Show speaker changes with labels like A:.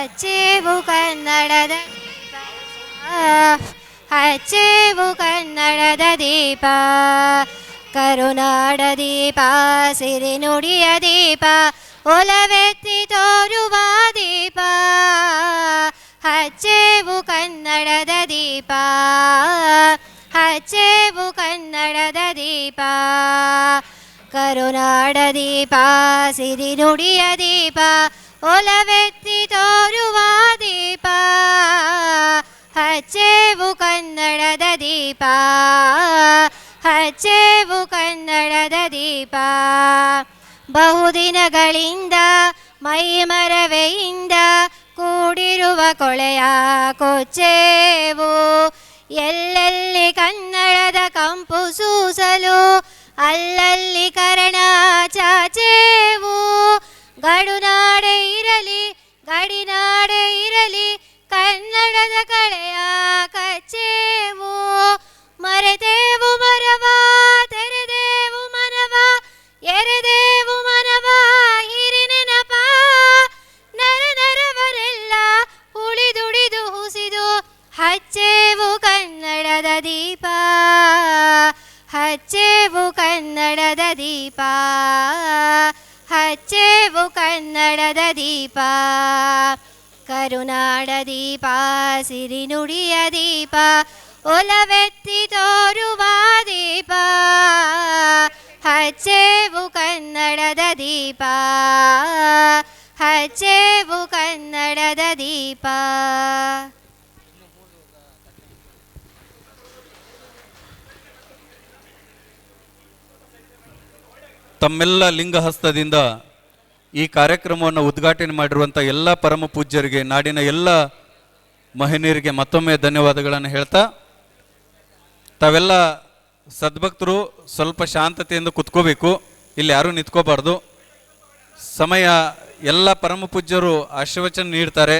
A: ಹಚ್ಚೇವು ಕನ್ನಡದ ದೀಪ, ಹಚ್ಚೇವು ಕನ್ನಡದ ದೀಪ, ಕರುನಾಡ ದೀಪ, ಸಿರಿ ನುಡಿಯ ದೀಪ, ಒಲವೆತ್ತಿ ತೋರುವ ದೀಪ, ಹಚ್ಚೇವು ಕನ್ನಡದ ದೀಪ, ಹಚ್ಚೇವು ಕನ್ನಡದ ದೀಪ, ಕರುನಾಡ ದೀಪ, ಸಿರಿ ನುಡಿಯ ದೀಪ, ಒಲವೆತ್ತಿ ತೋರುವ ದೀಪ, ಹಚ್ಚೇವು ಕನ್ನಡದ ದೀಪ, ಹಚ್ಚೇವು ಕನ್ನಡದ ದೀಪ. ಬಹುದಿನಗಳಿಂದ ಮೈಮರವೆಯಿಂದ ಕೂಡಿರುವ ಕೊಳೆಯ ಕೊಚ್ಚೇವು, ಎಲ್ಲೆಲ್ಲಿ ಕನ್ನಡದ ಕಂಪು ಸೂಸಲು ಅಲ್ಲಲ್ಲಿ ಕರ್ಣ ಚಾಚೇವು, ಗಡುನಾಡೆ ಇರಲಿ ಗಡಿನಾಡೆ ಇರಲಿ ಕನ್ನಡದ ಕಳೆಯ ಕಚ್ಚೇವು, ಮರೆತೇವು ಮರವ ತೆರೆದೇವು ಮನವ, ಎರೆದೇವು ಮನವ ಹಿರಿನೆನಪ, ನರ ನರವರೆಲ್ಲ ಉಳಿದುಡಿದು ಹುಸಿದು ಹಚ್ಚೇವು ಕನ್ನಡದ ದೀಪ, ಹಚ್ಚೇವು ಕನ್ನಡದ ದೀಪ, ಹಚ್ಚೇವು ಕನ್ನಡದ ದೀಪ, ಕರುನಾಡ ದೀಪ, ಸಿರಿ ನುಡಿಯ ದೀಪ, ಒಲವೆತ್ತಿ ತೋರುವ ದೀಪ, ಹಚ್ಚೇವು ಕನ್ನಡದ ದೀಪ, ಹಚ್ಚೇವು ಕನ್ನಡದ ದೀಪ.
B: ತಮ್ಮೆಲ್ಲ ಲಿಂಗಹಸ್ತದಿಂದ ಈ ಕಾರ್ಯಕ್ರಮವನ್ನು ಉದ್ಘಾಟನೆ ಮಾಡಿರುವಂಥ ಎಲ್ಲ ಪರಮ ಪೂಜ್ಯರಿಗೆ, ನಾಡಿನ ಎಲ್ಲ ಮಹನೀಯರಿಗೆ ಮತ್ತೊಮ್ಮೆ ಧನ್ಯವಾದಗಳನ್ನು ಹೇಳ್ತಾ, ತಾವೆಲ್ಲ ಸದ್ಭಕ್ತರು ಸ್ವಲ್ಪ ಶಾಂತತೆಯಿಂದ ಕುತ್ಕೋಬೇಕು, ಇಲ್ಲಿ ಯಾರೂ ನಿಂತ್ಕೋಬಾರ್ದು. ಸಮಯ ಎಲ್ಲ ಪರಮ ಪೂಜ್ಯರು ಆಶೀರ್ವಚನ ನೀಡ್ತಾರೆ.